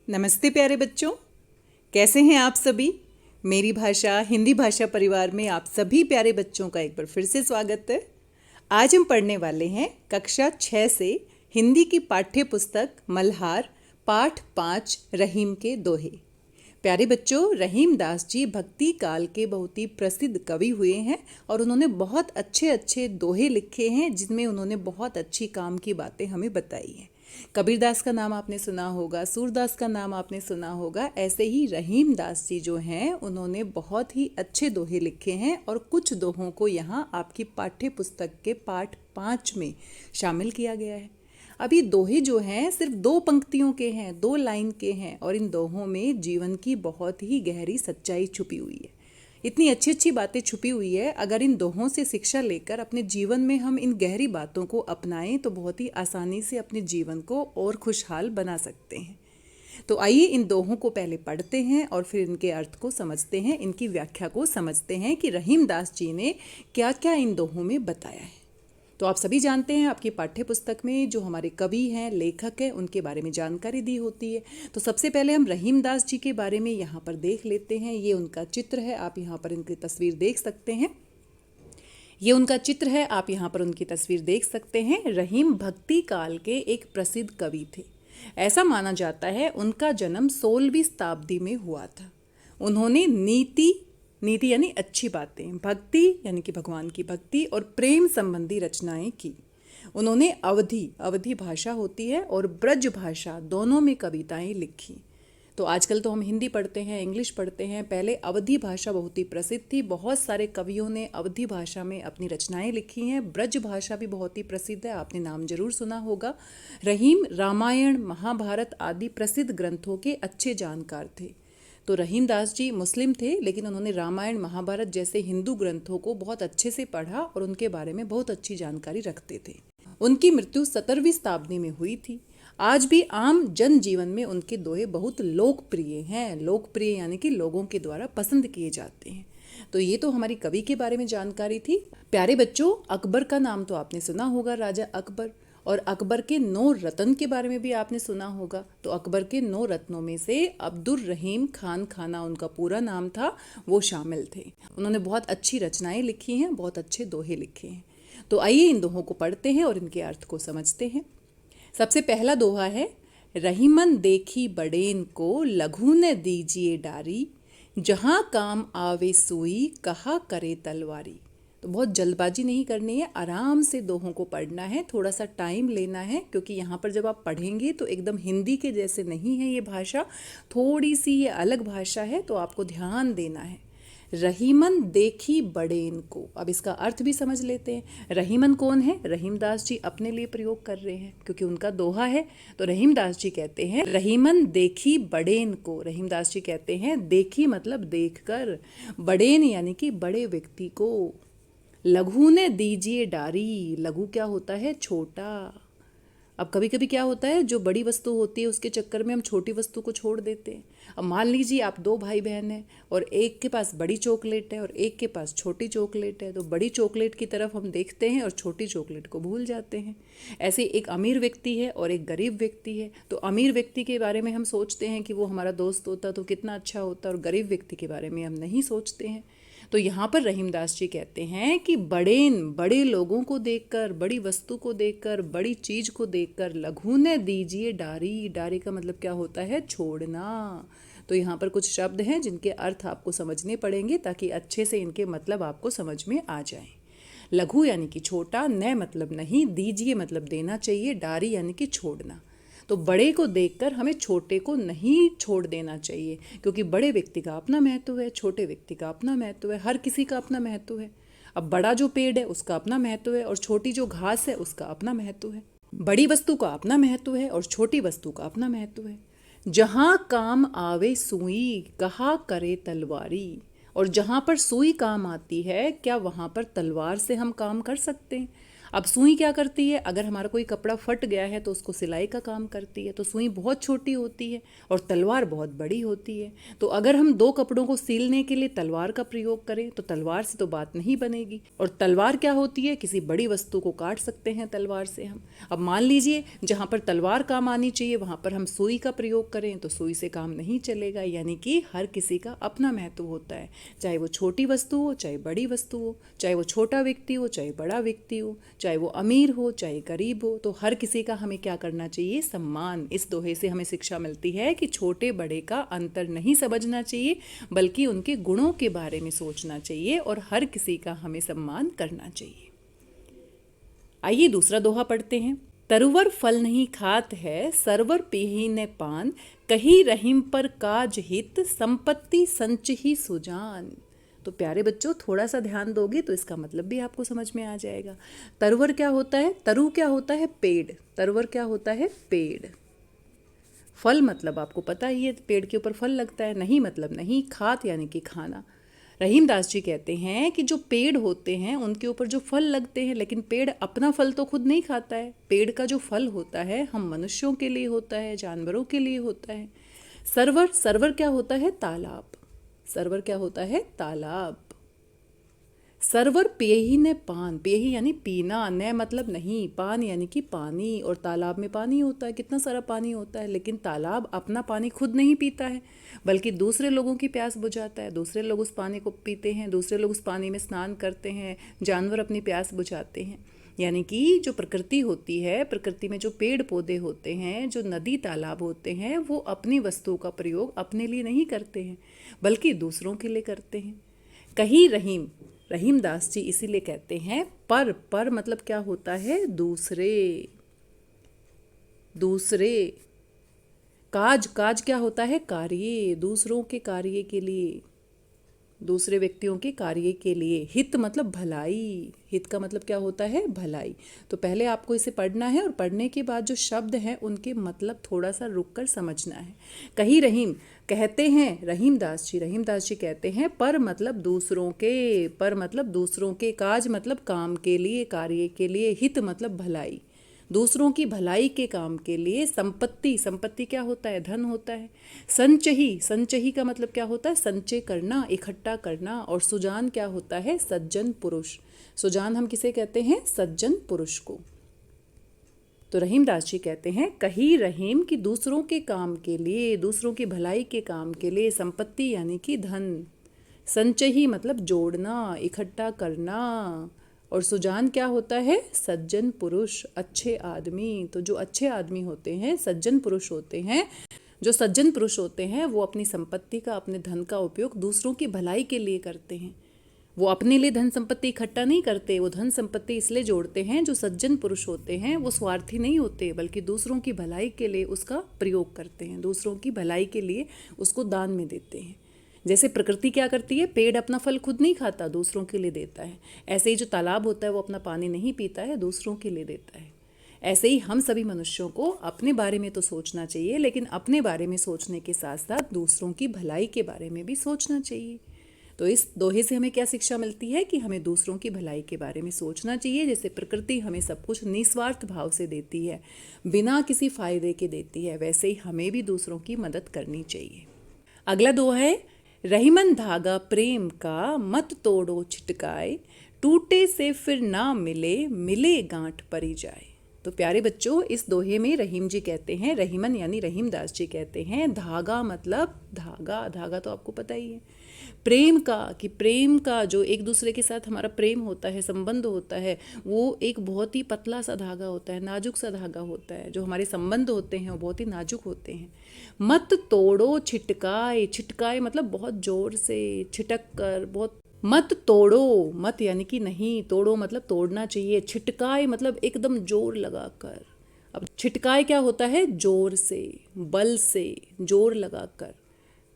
नमस्ते प्यारे बच्चों, कैसे हैं आप सभी। मेरी भाषा हिंदी भाषा परिवार में आप सभी प्यारे बच्चों का एक बार फिर से स्वागत है। आज हम पढ़ने वाले हैं कक्षा 6 से हिंदी की पाठ्य पुस्तक मल्हार पाठ 5 रहीम के दोहे। प्यारे बच्चों, रहीम दास जी भक्ति काल के बहुत ही प्रसिद्ध कवि हुए हैं और उन्होंने बहुत अच्छे अच्छे दोहे लिखे हैं जिनमें उन्होंने बहुत अच्छी काम की बातें हमें बताई हैं। कबीरदास का नाम आपने सुना होगा, सूरदास का नाम आपने सुना होगा। ऐसे ही रहीम दास जी जो हैं उन्होंने बहुत ही अच्छे दोहे लिखे हैं और कुछ दोहों को यहाँ आपकी पाठ्य पुस्तक के पाठ 5 में शामिल किया गया है। अभी दोहे जो हैं सिर्फ 2 पंक्तियों के हैं, 2 लाइन के हैं और इन दोहों में जीवन की बहुत ही गहरी सच्चाई छुपी हुई है। इतनी अच्छी अच्छी बातें छुपी हुई है। अगर इन दोहों से शिक्षा लेकर अपने जीवन में हम इन गहरी बातों को अपनाएं तो बहुत ही आसानी से अपने जीवन को और खुशहाल बना सकते हैं। तो आइए इन दोहों को पहले पढ़ते हैं और फिर इनके अर्थ को समझते हैं, इनकी व्याख्या को समझते हैं कि रहीम दास जी ने क्या क्या इन दोहों में बताया है। तो आप सभी जानते हैं आपकी पाठ्य पुस्तक में जो हमारे कवि हैं, लेखक हैं, उनके बारे में जानकारी दी होती है। तो सबसे पहले हम रहीम दास जी के बारे में यहाँ पर देख लेते हैं। ये उनका चित्र है, आप यहाँ पर इनकी तस्वीर देख सकते हैं। ये उनका चित्र है, आप यहाँ पर उनकी तस्वीर देख सकते हैं। रहीम भक्ति काल के एक प्रसिद्ध कवि थे। ऐसा माना जाता है उनका जन्म 16वीं शताब्दी में हुआ था। उन्होंने नीति यानी अच्छी बातें, भक्ति यानी कि भगवान की भक्ति और प्रेम संबंधी रचनाएं की। उन्होंने अवधी भाषा होती है और ब्रज भाषा दोनों में कविताएं लिखी। तो आजकल तो हम हिंदी पढ़ते हैं, इंग्लिश पढ़ते हैं, पहले अवधी भाषा बहुत ही प्रसिद्ध थी। बहुत सारे कवियों ने अवधी भाषा में अपनी रचनाएं लिखी हैं। ब्रज भाषा भी बहुत ही प्रसिद्ध है, आपने नाम जरूर सुना होगा। रहीम रामायण, महाभारत आदि प्रसिद्ध ग्रंथों के अच्छे जानकार थे। तो रहीम दास जी मुस्लिम थे लेकिन उन्होंने रामायण, महाभारत जैसे हिंदू ग्रंथों को बहुत अच्छे से पढ़ा और उनके बारे में बहुत अच्छी जानकारी रखते थे। उनकी मृत्यु 17वीं शताब्दी में हुई थी। आज भी आम जनजीवन में उनके दोहे बहुत लोकप्रिय हैं। लोकप्रिय यानी कि लोगों के द्वारा पसंद किए जाते हैं। तो ये तो हमारी कवि के बारे में जानकारी थी। प्यारे बच्चों, अकबर का नाम तो आपने सुना होगा, राजा अकबर। और अकबर के 9 रत्न के बारे में भी आपने सुना होगा। तो अकबर के 9 रत्नों में से अब्दुर रहीम खान खाना उनका पूरा नाम था, वो शामिल थे। उन्होंने बहुत अच्छी रचनाएं लिखी हैं, बहुत अच्छे दोहे लिखे हैं। तो आइए इन दोहों को पढ़ते हैं और इनके अर्थ को समझते हैं। सबसे पहला दोहा है, रहीमन देखी बड़ेन को लघु न दीजिए डारी, जहाँ काम आवे सुई कहा करे तलवारी। तो बहुत जल्दबाजी नहीं करनी है, आराम से दोहों को पढ़ना है, थोड़ा सा टाइम लेना है क्योंकि यहाँ पर जब आप पढ़ेंगे तो एकदम हिंदी के जैसे नहीं है ये भाषा, थोड़ी सी ये अलग भाषा है, तो आपको ध्यान देना है। रहीमन देखी बड़ेन को, अब इसका अर्थ भी समझ लेते हैं। रहीमन कौन है? रहीम दास जी अपने लिए प्रयोग कर रहे हैं क्योंकि उनका दोहा है। तो रहीम दास जी कहते हैं रहीमन देखी बड़ेन को। रहीम दास जी कहते हैं देखी मतलब देखकर, बड़ेन यानी कि बड़े व्यक्ति को। लघु ने दीजिए डारी, लघु क्या होता है? छोटा। अब कभी कभी क्या होता है, जो बड़ी वस्तु होती है उसके चक्कर में हम छोटी वस्तु को छोड़ देते हैं। अब मान लीजिए आप 2 भाई बहन हैं और एक के पास बड़ी चॉकलेट है और एक के पास छोटी चॉकलेट है। तो बड़ी चॉकलेट की तरफ हम देखते हैं और छोटी चॉकलेट को भूल जाते हैं। ऐसे एक अमीर व्यक्ति है और एक गरीब व्यक्ति है। तो अमीर व्यक्ति के बारे में हम सोचते हैं कि वो हमारा दोस्त होता तो कितना अच्छा होता, और गरीब व्यक्ति के बारे में हम नहीं सोचते हैं। तो यहाँ पर रहीम दास जी कहते हैं कि बड़े लोगों को देखकर, बड़ी वस्तु को देखकर, बड़ी चीज को देखकर लघु न दीजिए डारी। डारी का मतलब क्या होता है? छोड़ना। तो यहाँ पर कुछ शब्द हैं जिनके अर्थ आपको समझने पड़ेंगे ताकि अच्छे से इनके मतलब आपको समझ में आ जाए। लघु यानी कि छोटा, न मतलब नहीं, दीजिए मतलब देना चाहिए, डारी यानी कि छोड़ना। तो बड़े को देखकर हमें छोटे को नहीं छोड़ देना चाहिए क्योंकि बड़े व्यक्ति का अपना महत्व है, छोटे व्यक्ति का अपना महत्व है, हर किसी का अपना महत्व है। अब बड़ा जो पेड़ है उसका अपना महत्व है और छोटी जो घास है उसका अपना महत्व है। बड़ी वस्तु का अपना महत्व है और छोटी वस्तु का अपना महत्व है। जहाँ काम आवे सुई कहा करे तलवारी। और जहाँ पर सुई काम आती है, क्या वहाँ पर तलवार से हम काम कर सकते हैं? अब सुई क्या करती है, अगर हमारा कोई कपड़ा फट गया है तो उसको सिलाई का काम करती है, तो सुई बहुत छोटी होती है और तलवार बहुत बड़ी होती है। तो अगर हम दो कपड़ों को सीलने के लिए तलवार का प्रयोग करें तो तलवार से तो बात नहीं बनेगी। और तलवार क्या होती है, किसी बड़ी वस्तु को काट सकते हैं तलवार से हम। अब मान लीजिए जहाँ पर तलवार काम आनी चाहिए वहाँ पर हम सुई का प्रयोग करें तो सुई से काम नहीं चलेगा। यानी कि हर किसी का अपना महत्व होता है, चाहे वो छोटी वस्तु हो चाहे बड़ी वस्तु हो, चाहे वो छोटा व्यक्ति हो चाहे बड़ा व्यक्ति हो, चाहे वो अमीर हो चाहे गरीब हो, तो हर किसी का हमें क्या करना चाहिए, सम्मान। इस दोहे से हमें शिक्षा मिलती है कि छोटे बड़े का अंतर नहीं समझना चाहिए, बल्कि उनके गुणों के बारे में सोचना चाहिए और हर किसी का हमें सम्मान करना चाहिए। आइए दूसरा दोहा पढ़ते हैं। तरुवर फल नहीं खात है, सरवर पीही ने पान, कही रहीम पर काज हित, संपत्ति संचही सुजान। तो प्यारे बच्चों थोड़ा सा ध्यान दोगे तो इसका मतलब भी आपको समझ में आ जाएगा। तरुवर क्या होता है, तरु क्या होता है, पेड़। तरुवर क्या होता है, पेड़। फल मतलब आपको पता ही है, पेड़ के ऊपर फल लगता है। नहीं मतलब नहीं, खात यानी कि खाना। रहीम दास जी कहते हैं कि जो पेड़ होते हैं उनके ऊपर जो फल लगते हैं, लेकिन पेड़ अपना फल तो खुद नहीं खाता है। पेड़ का जो फल होता है हम मनुष्यों के लिए होता है, जानवरों के लिए होता है। सरवर, सरवर क्या होता है, तालाब। सरवर क्या होता है, तालाब। सरवर पेही ने पान, पेही यानी पीना, न मतलब नहीं, पान यानी कि पानी। और तालाब में पानी होता है, कितना सारा पानी होता है, लेकिन तालाब अपना पानी खुद नहीं पीता है बल्कि दूसरे लोगों की प्यास बुझाता है। दूसरे लोग उस पानी को पीते हैं, दूसरे लोग उस पानी में स्नान करते हैं, जानवर अपनी प्यास बुझाते हैं। यानी कि जो प्रकृति होती है, प्रकृति में जो पेड़ पौधे होते हैं, जो नदी तालाब होते हैं, वो अपनी वस्तुओं का प्रयोग अपने लिए नहीं करते हैं बल्कि दूसरों के लिए करते हैं। कहीं रहीम, रहीम दास जी इसीलिए कहते हैं पर मतलब क्या होता है, दूसरे। दूसरे। काज, काज क्या होता है, कार्य, दूसरों के कार्य के लिए, दूसरे व्यक्तियों के कार्य के लिए। हित मतलब भलाई, हित का मतलब क्या होता है, भलाई। तो पहले आपको इसे पढ़ना है और पढ़ने के बाद जो शब्द हैं उनके मतलब थोड़ा सा रुक कर समझना है। कहीं रहीम कहते हैं, रहीम दास जी कहते हैं पर मतलब दूसरों के, पर मतलब दूसरों के, काज मतलब काम के लिए, कार्य के लिए, हित मतलब भलाई, दूसरों की भलाई के काम के लिए। संपत्ति, संपत्ति क्या होता है, धन होता है। संचही, संचही का मतलब क्या होता है, संचय करना, इकट्ठा करना। और सुजान क्या होता है, सज्जन पुरुष। सुजान हम किसे कहते हैं, सज्जन पुरुष को। तो रहीम दास जी कहते हैं कही रहीम कि दूसरों के काम के लिए, दूसरों की भलाई के काम के लिए, संपत्ति यानी कि धन। संचही मतलब जोड़ना, इकट्ठा करना। और सुजान क्या होता है, सज्जन पुरुष, अच्छे आदमी। तो जो अच्छे आदमी होते हैं, सज्जन पुरुष होते हैं, जो सज्जन पुरुष होते हैं वो अपनी संपत्ति का, अपने धन का उपयोग दूसरों की भलाई के लिए करते हैं। वो अपने लिए धन संपत्ति इकट्ठा नहीं करते, वो धन संपत्ति इसलिए जोड़ते हैं। जो सज्जन पुरुष होते हैं वो स्वार्थी नहीं होते बल्कि दूसरों की भलाई के लिए उसका प्रयोग करते हैं, दूसरों की भलाई के लिए उसको दान में देते हैं। जैसे प्रकृति क्या करती है, पेड़ अपना फल खुद नहीं खाता, दूसरों के लिए देता है। ऐसे ही जो तालाब होता है वो अपना पानी नहीं पीता है, दूसरों के लिए देता है। ऐसे ही हम सभी मनुष्यों को अपने बारे में तो सोचना चाहिए, लेकिन अपने बारे में सोचने के साथ साथ दूसरों की भलाई के बारे में भी सोचना चाहिए। तो इस दोहे से हमें क्या शिक्षा मिलती है कि हमें दूसरों की भलाई के बारे में सोचना चाहिए। जैसे प्रकृति हमें सब कुछ निस्वार्थ भाव से देती है, बिना किसी फायदे के देती है, वैसे ही हमें भी दूसरों की मदद करनी चाहिए। अगला दोहा है, रहीमन धागा प्रेम का, मत तोड़ो छिटकाए, टूटे से फिर ना मिले, मिले गांठ परी जाए। तो प्यारे बच्चों इस दोहे में रहीम जी कहते हैं, रहीमन यानी रहीम दास जी कहते हैं धागा मतलब धागा, धागा तो आपको पता ही है। प्रेम का, कि प्रेम का जो एक दूसरे के साथ हमारा प्रेम होता है, संबंध होता है, वो एक बहुत ही पतला सा धागा होता है, नाजुक सा धागा होता है। जो हमारे संबंध होते हैं वो बहुत ही नाजुक होते हैं। मत तोड़ो छिटकाए, छिटकाए मतलब बहुत जोर से, छिटक कर, बहुत। मत तोड़ो, मत यानी कि नहीं, तोड़ो मतलब तोड़ना चाहिए, छिटकाए मतलब एकदम जोर लगाकर। अब छिटकाए क्या होता है, जोर से, बल से, जोर लगाकर।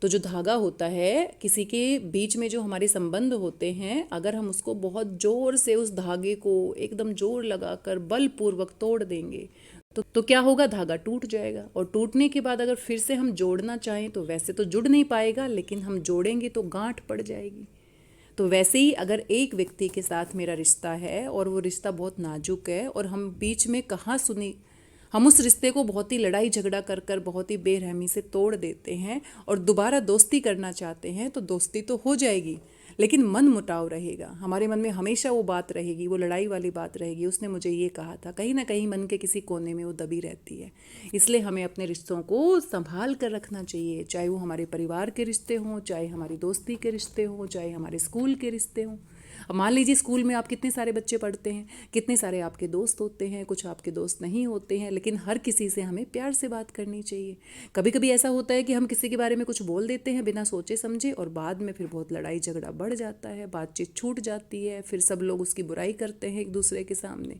तो जो धागा होता है किसी के बीच में, जो हमारे संबंध होते हैं, अगर हम उसको बहुत जोर से, उस धागे को एकदम जोर लगाकर बलपूर्वक तोड़ देंगे तो क्या होगा, धागा टूट जाएगा। और टूटने के बाद अगर फिर से हम जोड़ना चाहें तो वैसे तो जुड़ नहीं पाएगा, लेकिन हम जोड़ेंगे तो गांठ पड़ जाएगी। तो वैसे ही अगर एक व्यक्ति के साथ मेरा रिश्ता है और वो रिश्ता बहुत नाजुक है और हम बीच में कहाँ सुनी हम उस रिश्ते को बहुत ही लड़ाई झगड़ा कर कर बहुत ही बेरहमी से तोड़ देते हैं और दोबारा दोस्ती करना चाहते हैं, तो दोस्ती तो हो जाएगी लेकिन मन मुटाव रहेगा। हमारे मन में हमेशा वो बात रहेगी, वो लड़ाई वाली बात रहेगी, उसने मुझे ये कहा था, कहीं ना कहीं मन के किसी कोने में वो दबी रहती है। इसलिए हमें अपने रिश्तों को संभाल कर रखना चाहिए, चाहे वो हमारे परिवार के रिश्ते हों, चाहे हमारी दोस्ती के रिश्ते हों, चाहे हमारे स्कूल के रिश्ते हों। अब मान लीजिए स्कूल में आप कितने सारे बच्चे पढ़ते हैं, कितने सारे आपके दोस्त होते हैं, कुछ आपके दोस्त नहीं होते हैं, लेकिन हर किसी से हमें प्यार से बात करनी चाहिए। कभी कभी ऐसा होता है कि हम किसी के बारे में कुछ बोल देते हैं बिना सोचे समझे और बाद में फिर बहुत लड़ाई झगड़ा बढ़ जाता है, बातचीत छूट जाती है, फिर सब लोग उसकी बुराई करते हैं एक दूसरे के सामने,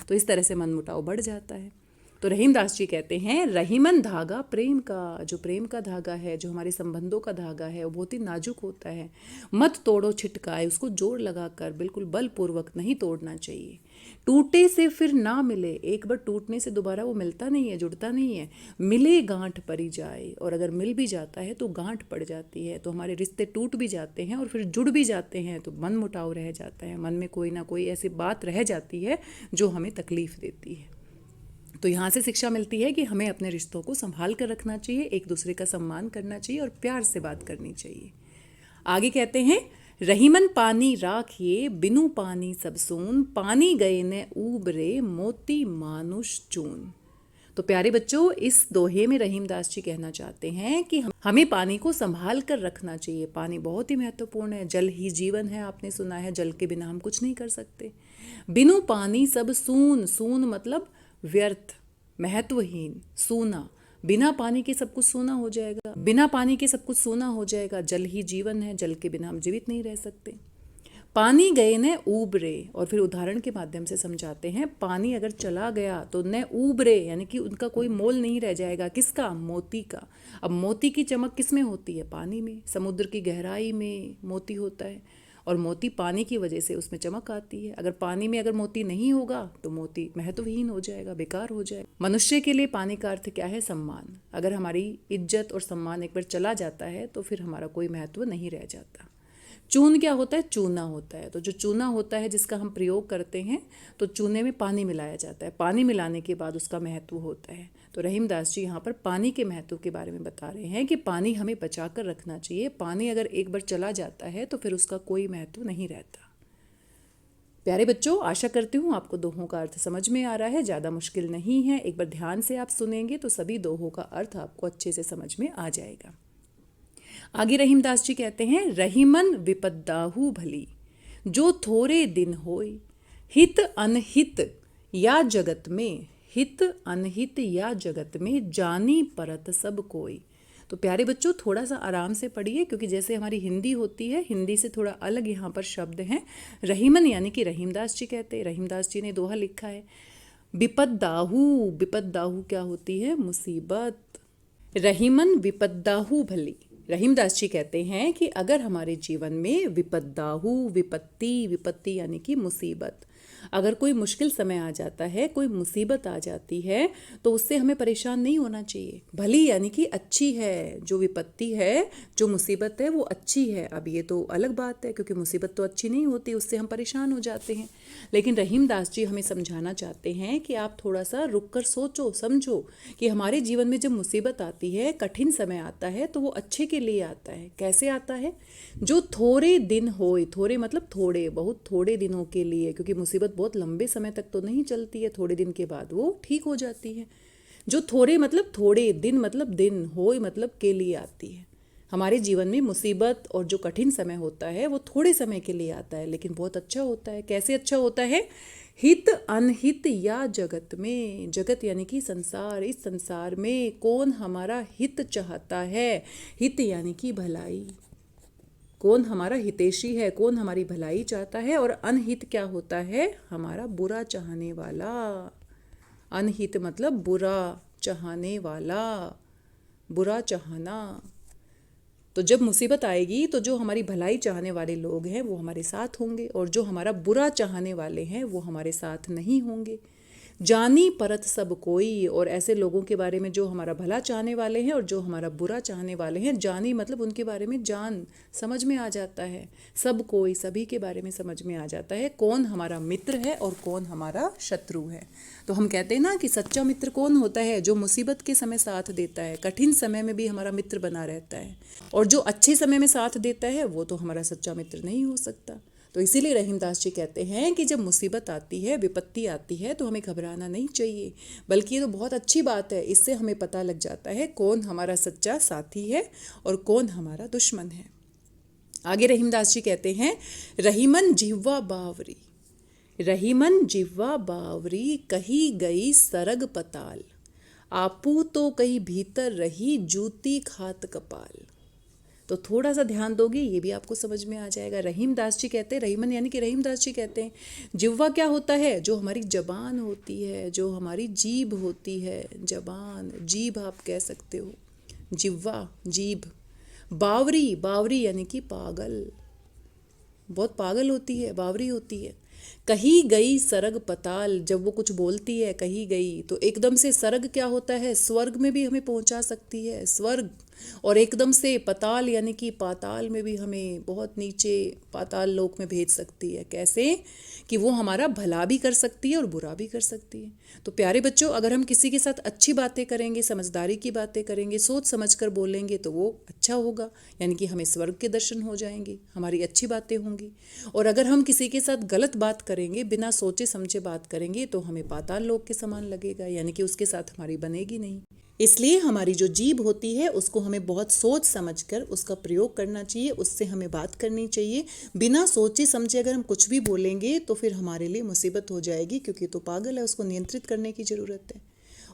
तो इस तरह से मनमुटाव बढ़ जाता है। तो रहीमदास जी कहते हैं, रहीमन धागा प्रेम का, जो प्रेम का धागा है, जो हमारे संबंधों का धागा है, वो बहुत ही नाजुक होता है। मत तोड़ो छिटकाए, उसको जोर लगाकर बिल्कुल बलपूर्वक नहीं तोड़ना चाहिए। टूटे से फिर ना मिले, एक बार टूटने से दोबारा वो मिलता नहीं है, जुड़ता नहीं है। मिले गांठ पड़ी जाए, और अगर मिल भी जाता है तो गांठ पड़ जाती है, तो हमारे रिश्ते टूट भी जाते हैं और फिर जुड़ भी जाते हैं, तो मन मुटाव रह जाता है, मन में कोई ना कोई ऐसी बात रह जाती है जो हमें तकलीफ देती है। तो यहाँ से शिक्षा मिलती है कि हमें अपने रिश्तों को संभाल कर रखना चाहिए, एक दूसरे का सम्मान करना चाहिए और प्यार से बात करनी चाहिए। आगे कहते हैं, रहीमन पानी राखिए बिनु पानी सब सून, पानी गए न ऊबरे मोती मानुष चून। तो प्यारे बच्चों, इस दोहे में रहीमदास जी कहना चाहते हैं कि हमें पानी को संभाल कर रखना चाहिए। पानी बहुत ही महत्वपूर्ण है, जल ही जीवन है, आपने सुना है, जल के बिना हम कुछ नहीं कर सकते। बिनु पानी सब सून, सून मतलब व्यर्थ, महत्वहीन, सूना। बिना पानी के सब कुछ सूना हो जाएगा, बिना पानी के सब कुछ सूना हो जाएगा। जल ही जीवन है, जल के बिना हम जीवित नहीं रह सकते। पानी गए न ऊबरे, और फिर उदाहरण के माध्यम से समझाते हैं, पानी अगर चला गया तो न ऊबरे, यानी कि उनका कोई मोल नहीं रह जाएगा। किसका? मोती का। अब मोती की चमक किस में होती है? पानी में। समुद्र की गहराई में मोती होता है और मोती पानी की वजह से उसमें चमक आती है। अगर पानी में अगर मोती नहीं होगा तो मोती महत्वहीन हो जाएगा, बेकार हो जाएगा। मनुष्य के लिए पानी का अर्थ क्या है? सम्मान। अगर हमारी इज्जत और सम्मान एक बार चला जाता है तो फिर हमारा कोई महत्व नहीं रह जाता। चून क्या होता है? चूना होता है। तो जो चूना होता है जिसका हम प्रयोग करते हैं, तो चूने में पानी मिलाया जाता है, पानी मिलाने के बाद उसका महत्व होता है। तो रहीमदास जी यहाँ पर पानी के महत्व के बारे में बता रहे हैं कि पानी हमें बचा कर रखना चाहिए। पानी अगर एक बार चला जाता है तो फिर उसका कोई महत्व नहीं रहता। प्यारे बच्चों, आशा करती हूँ आपको दोहों का अर्थ समझ में आ रहा है, ज़्यादा मुश्किल नहीं है। एक बार ध्यान से आप सुनेंगे तो सभी दोहों का अर्थ आपको अच्छे से समझ में आ जाएगा। आगे रहीमदास जी कहते हैं, रहीमन विपद्दाहु भली, जो थोरे दिन होय, हित अनहित या जगत में, हित अनहित या जगत में, जानी परत सब कोई। तो प्यारे बच्चों, थोड़ा सा आराम से पढ़िए, क्योंकि जैसे हमारी हिंदी होती है, हिंदी से थोड़ा अलग यहाँ पर शब्द हैं। रहीमन यानी कि रहीमदास जी कहते हैं, रहीमदास जी ने दोहा लिखा है। विपद्दाहु, विपद्दाहु क्या होती है? मुसीबत। रहीमन विपद्दाहु भली, रहीमदास जी कहते हैं कि अगर हमारे जीवन में विपद्दाहु, विपत्ति, विपत्ति यानी कि मुसीबत, अगर कोई मुश्किल समय आ जाता है, कोई मुसीबत आ जाती है, तो उससे हमें परेशान नहीं होना चाहिए। भली यानी कि अच्छी है, जो विपत्ति है, जो मुसीबत है, वो अच्छी है। अब ये तो अलग बात है, क्योंकि मुसीबत तो अच्छी नहीं होती, उससे हम परेशान हो जाते हैं। लेकिन रहीमदास जी हमें समझाना चाहते हैं कि आप थोड़ा सा रुक कर सोचो, समझो कि हमारे जीवन में जब मुसीबत आती है, कठिन समय आता है, तो वो अच्छे के लिए आता है। कैसे आता है? जो थोड़े दिन होए, थोड़े मतलब थोड़े, बहुत थोड़े दिनों के लिए, क्योंकि मुसीबत बहुत लंबे समय तक तो नहीं चलती है, थोड़े दिन के बाद वो ठीक हो जाती है। जो थोड़े मतलब थोड़े, दिन मतलब दिन, होए मतलब के लिए आती है। हमारे जीवन में मुसीबत और जो कठिन समय होता है वो थोड़े समय के लिए आता है, लेकिन बहुत अच्छा होता है। कैसे अच्छा होता है? हित अनहित या जगत में, जगत यानी कि संसार, इस संसार में कौन हमारा हित चाहता है? हित यानी कि भलाई, कौन हमारा हितैषी है, कौन हमारी भलाई चाहता है। और अनहित क्या होता है? हमारा बुरा चाहने वाला। अनहित मतलब बुरा चाहने वाला, बुरा चाहना। तो जब मुसीबत आएगी तो जो हमारी भलाई चाहने वाले लोग हैं वो हमारे साथ होंगे, और जो हमारा बुरा चाहने वाले हैं वो हमारे साथ नहीं होंगे। जानी परत सब कोई, और ऐसे लोगों के बारे में जो हमारा भला चाहने वाले हैं और जो हमारा बुरा चाहने वाले हैं। जानी मतलब उनके बारे में जान समझ में आ जाता है, सब कोई सभी के बारे में समझ में आ जाता है, कौन हमारा मित्र है और कौन हमारा शत्रु है। तो हम कहते हैं ना कि सच्चा मित्र कौन होता है, जो मुसीबत के समय साथ देता है, कठिन समय में भी हमारा मित्र बना रहता है, और जो अच्छे समय में साथ देता है वो तो हमारा सच्चा मित्र नहीं हो सकता। तो इसीलिए रहीमदास जी कहते हैं कि जब मुसीबत आती है, विपत्ति आती है, तो हमें घबराना नहीं चाहिए, बल्कि ये तो बहुत अच्छी बात है। इससे हमें पता लग जाता है कौन हमारा सच्चा साथी है और कौन हमारा दुश्मन है। आगे रहीमदास जी कहते हैं, रहीमन जिह्वा बावरी, रहीमन जिह्वा बावरी, कही गई सरग पताल, आपू तो कहीं भीतर रही जूती खात कपाल। तो थोड़ा सा ध्यान दोगे ये भी आपको समझ में आ जाएगा। रहीमदास जी कहते हैं, रहीमन यानी कि रहीमदास जी कहते हैं, जिह्वा क्या होता है, जो हमारी जबान होती है, जो हमारी जीभ होती है, जबान जीभ आप कह सकते हो, जिह्वा जीभ। बावरी, बावरी यानी कि पागल, बहुत पागल होती है, बावरी होती है। कही गई सरग पताल, जब वो कुछ बोलती है कही गई, तो एकदम से सरग क्या होता है, स्वर्ग में भी हमें पहुंचा सकती है, स्वर्ग, और एकदम से पताल यानी कि पाताल में भी हमें बहुत नीचे पाताल लोक में भेज सकती है। कैसे कि वो हमारा भला भी कर सकती है और बुरा भी कर सकती है। तो प्यारे बच्चों, अगर हम किसी के साथ अच्छी बातें करेंगे, समझदारी की बातें करेंगे, सोच समझ कर बोलेंगे तो वो अच्छा होगा, यानी कि हमें स्वर्ग के दर्शन हो जाएंगे, हमारी अच्छी बातें होंगी। और अगर हम किसी के साथ गलत बात करेंगे, बिना सोचे समझे बात करेंगे, तो हमें पाताल लोक के समान लगेगा, यानी कि उसके साथ हमारी बनेगी नहीं। इसलिए हमारी जो जीभ होती है उसको हमें बहुत सोच समझकर उसका प्रयोग करना चाहिए, उससे हमें बात करनी चाहिए। बिना सोचे समझे अगर हम कुछ भी बोलेंगे तो फिर हमारे लिए मुसीबत हो जाएगी, क्योंकि तो पागल है, उसको नियंत्रित करने की ज़रूरत है।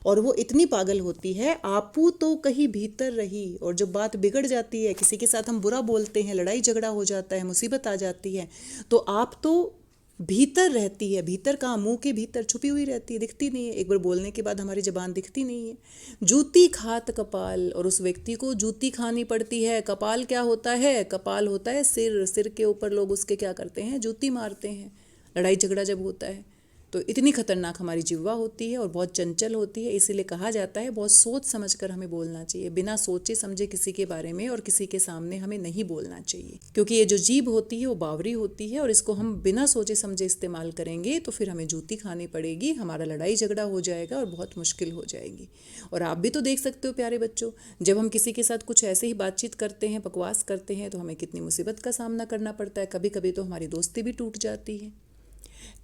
और वो इतनी पागल होती है, आपू तो कहीं भीतर रही, और जब बात बिगड़ जाती है, किसी के साथ हम बुरा बोलते हैं, लड़ाई झगड़ा हो जाता है, मुसीबत आ जाती है, तो आप तो भीतर रहती है। भीतर कहाँ, मुंह के भीतर छुपी हुई रहती है, दिखती नहीं है। एक बार बोलने के बाद हमारी जबान दिखती नहीं है। जूती खात कपाल, और उस व्यक्ति को जूती खानी पड़ती है। कपाल क्या होता है, कपाल होता है सिर, सिर के ऊपर लोग उसके क्या करते हैं, जूती मारते हैं, लड़ाई झगड़ा जब होता है। तो इतनी खतरनाक हमारी जिह्वा होती है और बहुत चंचल होती है। इसीलिए कहा जाता है बहुत सोच समझकर हमें बोलना चाहिए, बिना सोचे समझे किसी के बारे में और किसी के सामने हमें नहीं बोलना चाहिए, क्योंकि ये जो जीभ होती है वो बावरी होती है, और इसको हम बिना सोचे समझे इस्तेमाल करेंगे तो फिर हमें जूती खानी पड़ेगी, हमारा लड़ाई झगड़ा हो जाएगा और बहुत मुश्किल हो जाएगी। और आप भी तो देख सकते हो प्यारे बच्चों, जब हम किसी के साथ कुछ ऐसे ही बातचीत करते हैं, बकवास करते हैं, तो हमें कितनी मुसीबत का सामना करना पड़ता है। कभी कभी तो हमारी दोस्ती भी टूट जाती है।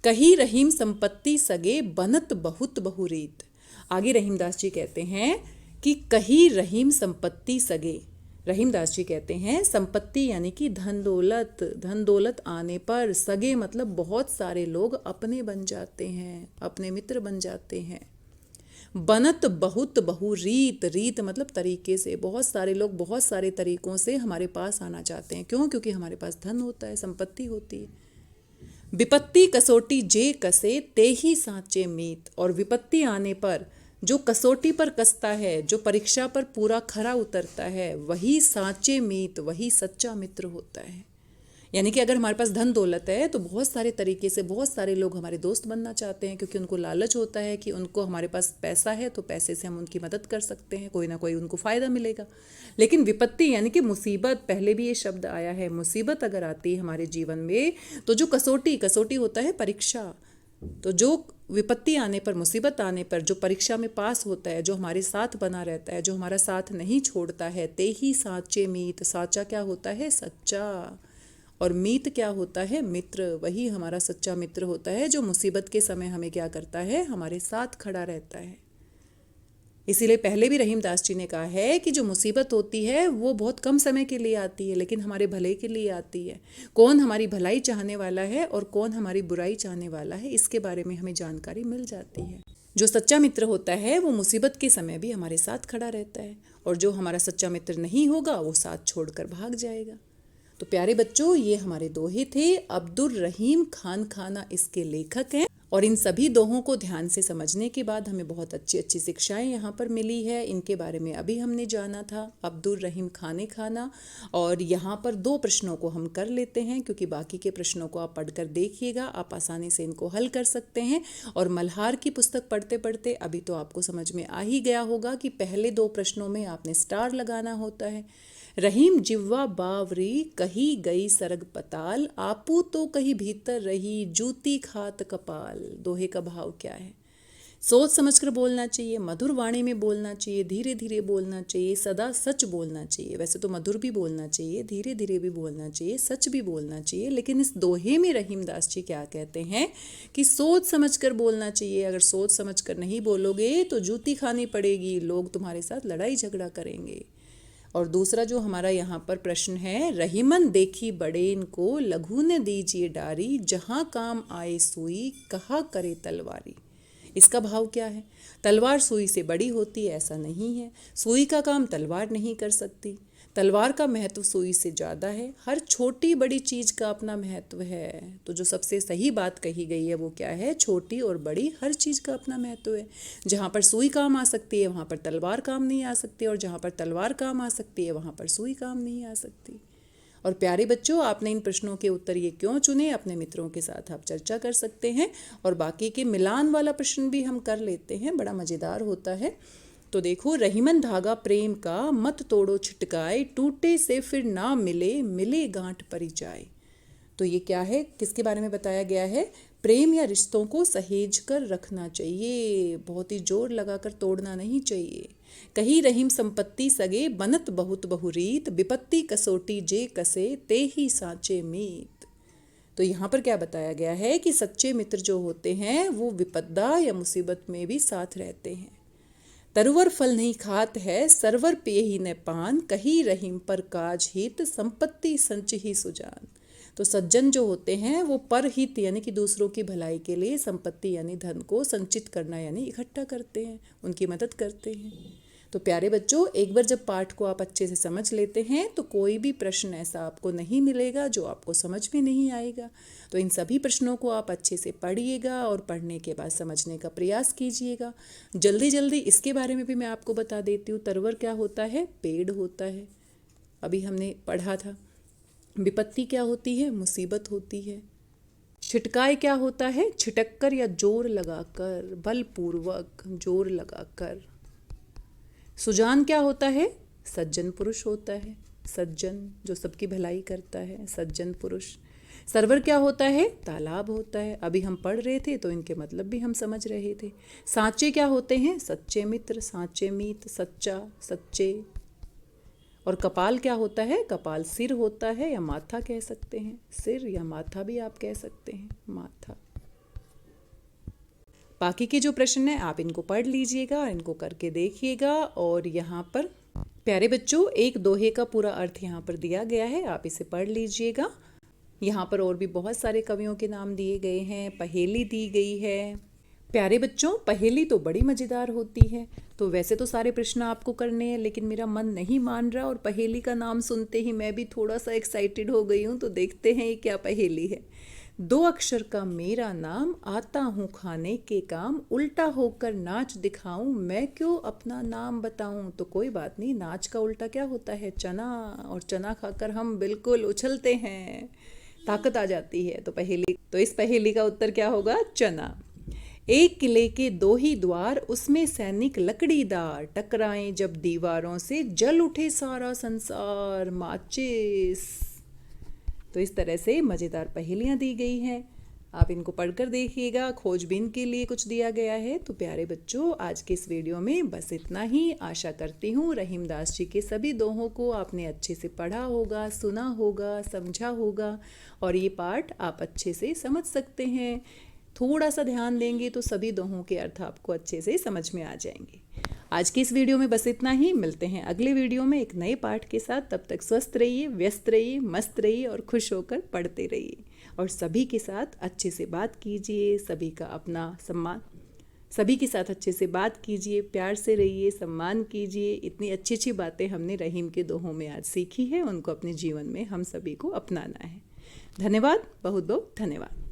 कही रहीम संपत्ति सगे, बनत बहुत बहुरीत। आगे रहीमदास जी कहते हैं कि कही रहीम संपत्ति सगे। रहीमदास जी कहते हैं संपत्ति यानी कि धन दौलत, धन दौलत आने पर सगे मतलब बहुत सारे लोग अपने बन जाते हैं, अपने मित्र बन जाते हैं। बनत बहुत बहुरीत, रीत मतलब तरीके से, बहुत सारे लोग बहुत सारे तरीकों से हमारे पास आना चाहते हैं। क्यों? क्योंकि हमारे पास धन होता है, संपत्ति होती है। विपत्ति कसोटी जे कसे, ते ही साँचे मीत। और विपत्ति आने पर जो कसोटी पर कसता है, जो परीक्षा पर पूरा खरा उतरता है, वही साँचे मीत, वही सच्चा मित्र होता है। यानी कि अगर हमारे पास धन दौलत है तो बहुत सारे तरीके से बहुत सारे लोग हमारे दोस्त बनना चाहते हैं, क्योंकि उनको लालच होता है कि उनको हमारे पास पैसा है तो पैसे से हम उनकी मदद कर सकते हैं, कोई ना कोई उनको फ़ायदा मिलेगा। लेकिन विपत्ति यानी कि मुसीबत, पहले भी ये शब्द आया है, मुसीबत अगर आती है हमारे जीवन में तो जो कसोटी, कसोटी होता है परीक्षा, तो जो विपत्ति आने पर, मुसीबत आने पर जो परीक्षा में पास होता है, जो हमारे साथ बना रहता है, जो हमारा साथ नहीं छोड़ता है, ते ही साँचे मीत। साँचा क्या होता है? सच्चा। और मीत क्या होता है? मित्र। वही हमारा सच्चा मित्र होता है, जो मुसीबत के समय हमें क्या करता है? हमारे साथ खड़ा रहता है। इसीलिए पहले भी रहीमदास जी ने कहा है कि जो मुसीबत होती है वो बहुत कम समय के लिए आती है, लेकिन हमारे भले के लिए आती है। कौन हमारी भलाई चाहने वाला है और कौन हमारी बुराई चाहने वाला है, इसके बारे में हमें जानकारी मिल जाती है। जो सच्चा मित्र होता है वो मुसीबत के समय भी हमारे साथ खड़ा रहता है, और जो हमारा सच्चा मित्र नहीं होगा वो साथ छोड़कर भाग जाएगा। तो प्यारे बच्चों, ये हमारे दोहे थे। अब्दुल रहीम खान खाना इसके लेखक हैं, और इन सभी दोहों को ध्यान से समझने के बाद हमें बहुत अच्छी अच्छी शिक्षाएं यहाँ पर मिली है। इनके बारे में अभी हमने जाना था, अब्दुल रहीम खाने खाना। और यहाँ पर 2 प्रश्नों को हम कर लेते हैं, क्योंकि बाकी के प्रश्नों को आप पढ़कर देखिएगा, आप आसानी से इनको हल कर सकते हैं। और मल्हार की पुस्तक पढ़ते पढ़ते अभी तो आपको समझ में आ ही गया होगा कि पहले 2 प्रश्नों में आपने स्टार लगाना होता है। रहीम जिह्वा बावरी कही गई सरग पताल, आपू तो कहीं भीतर रही जूती खात कपाल। दोहे का भाव क्या है? सोच समझकर बोलना चाहिए, मधुर वाणी में बोलना चाहिए, धीरे धीरे बोलना चाहिए, सदा सच बोलना चाहिए। वैसे तो मधुर भी बोलना चाहिए, धीरे धीरे भी बोलना चाहिए, सच भी बोलना चाहिए, लेकिन इस दोहे में रहीमदास जी क्या कहते हैं कि सोच समझकर बोलना चाहिए। अगर सोच समझकर नहीं बोलोगे तो जूती खानी पड़ेगी, लोग तुम्हारे साथ लड़ाई झगड़ा करेंगे। और दूसरा जो हमारा यहाँ पर प्रश्न है, रहीमन देखी बड़ेन को लघु न दीजिए डारी, जहाँ काम आए सुई कहा करे तलवारी। इसका भाव क्या है? तलवार सुई से बड़ी होती है ऐसा नहीं है, सुई का काम तलवार नहीं कर सकती, तलवार का महत्व सुई से ज़्यादा है। हर छोटी बड़ी चीज़ का अपना महत्व है। तो जो सबसे सही बात कही गई है वो क्या है? छोटी और बड़ी हर चीज़ का अपना महत्व है। जहाँ पर सुई काम आ सकती है वहाँ पर तलवार काम नहीं आ सकती, और जहाँ पर तलवार काम आ सकती है वहाँ पर सुई काम नहीं आ सकती। और प्यारे बच्चों, आपने इन प्रश्नों के उत्तर ये क्यों चुने, अपने मित्रों के साथ आप चर्चा कर सकते हैं। और बाकी के मिलान वाला प्रश्न भी हम कर लेते हैं, बड़ा मज़ेदार होता है। तो देखो, रहीमन धागा प्रेम का मत तोड़ो छिटकाए, टूटे से फिर ना मिले मिले गांठ परी जाए। तो ये क्या है, किसके बारे में बताया गया है? प्रेम या रिश्तों को सहेज कर रखना चाहिए, बहुत ही जोर लगाकर तोड़ना नहीं चाहिए। कही रहीम संपत्ति सगे बनत बहुत बहुरीत, विपत्ति कसोटी जे कसे ते ही साचे मीत। तो यहाँ पर क्या बताया गया है कि सच्चे मित्र जो होते हैं वो विपदा या मुसीबत में भी साथ रहते हैं। तरुवर फल नहीं खात है सरवर पिए ही न पान, कही रहीम पर काज हित संपत्ति संच ही सुजान। तो सज्जन जो होते हैं वो परहित यानी कि दूसरों की भलाई के लिए संपत्ति यानी धन को संचित करना यानी इकट्ठा करते हैं, उनकी मदद करते हैं। तो प्यारे बच्चों, एक बार जब पाठ को आप अच्छे से समझ लेते हैं तो कोई भी प्रश्न ऐसा आपको नहीं मिलेगा जो आपको समझ में नहीं आएगा। तो इन सभी प्रश्नों को आप अच्छे से पढ़िएगा और पढ़ने के बाद समझने का प्रयास कीजिएगा। जल्दी जल्दी इसके बारे में भी मैं आपको बता देती हूँ। तरवर क्या होता है? पेड़ होता है, अभी हमने पढ़ा था। विपत्ति क्या होती है? मुसीबत होती है। छिटकाए क्या होता है? छिटक कर या जोर लगाकर, बलपूर्वक जोर लगाकर। सुजान क्या होता है? सज्जन पुरुष होता है, सज्जन जो सबकी भलाई करता है, सज्जन पुरुष। सरवर क्या होता है? तालाब होता है, अभी हम पढ़ रहे थे तो इनके मतलब भी हम समझ रहे थे। साँचे क्या होते हैं? सच्चे मित्र, साँचे मीत, सच्चा, सच्चे। और कपाल क्या होता है? कपाल सिर होता है या माथा कह सकते हैं, सिर या माथा भी आप कह सकते हैं, माथा। बाकी के जो प्रश्न हैं आप इनको पढ़ लीजिएगा, इनको करके देखिएगा। और यहाँ पर प्यारे बच्चों, एक दोहे का पूरा अर्थ यहाँ पर दिया गया है, आप इसे पढ़ लीजिएगा। यहाँ पर और भी बहुत सारे कवियों के नाम दिए गए हैं, पहेली दी गई है। प्यारे बच्चों, पहेली तो बड़ी मज़ेदार होती है। तो वैसे तो सारे प्रश्न आपको करने हैं, लेकिन मेरा मन नहीं मान रहा और पहेली का नाम सुनते ही मैं भी थोड़ा सा एक्साइटेड हो गई हूँ। तो देखते हैं ये क्या पहेली है। 2 अक्षर का मेरा नाम, आता हूँ खाने के काम, उल्टा होकर नाच दिखाऊं, मैं क्यों अपना नाम बताऊं। तो कोई बात नहीं, नाच का उल्टा क्या होता है? चना, और चना खाकर हम बिल्कुल उछलते हैं, ताकत आ जाती है। तो इस पहेली का उत्तर क्या होगा? चना। एक किले के 2 ही द्वार, उसमें सैनिक लकड़ीदार, टकराएं जब दीवारों से जल उठे सारा संसार, माचिस। तो इस तरह से मज़ेदार पहेलियाँ दी गई हैं, आप इनको पढ़कर देखिएगा। खोजबीन के लिए कुछ दिया गया है। तो प्यारे बच्चों, आज के इस वीडियो में बस इतना ही। आशा करती हूँ रहीमदास जी के सभी दोहों को आपने अच्छे से पढ़ा होगा, सुना होगा, समझा होगा, और ये पाठ आप अच्छे से समझ सकते हैं। थोड़ा सा ध्यान देंगे तो सभी दोहों के अर्थ आपको अच्छे से समझ में आ जाएंगे। आज की इस वीडियो में बस इतना ही। मिलते हैं अगले वीडियो में एक नए पाठ के साथ। तब तक स्वस्थ रहिए, व्यस्त रहिए, मस्त रहिए और खुश होकर पढ़ते रहिए। और सभी के साथ अच्छे से बात कीजिए, सभी का अपना सम्मान, सभी के साथ अच्छे से बात कीजिए, प्यार से रहिए, सम्मान कीजिए। इतनी अच्छी अच्छी बातें हमने रहीम के दोहों में आज सीखी है, उनको अपने जीवन में हम सभी को अपनाना है। धन्यवाद, बहुत बहुत धन्यवाद।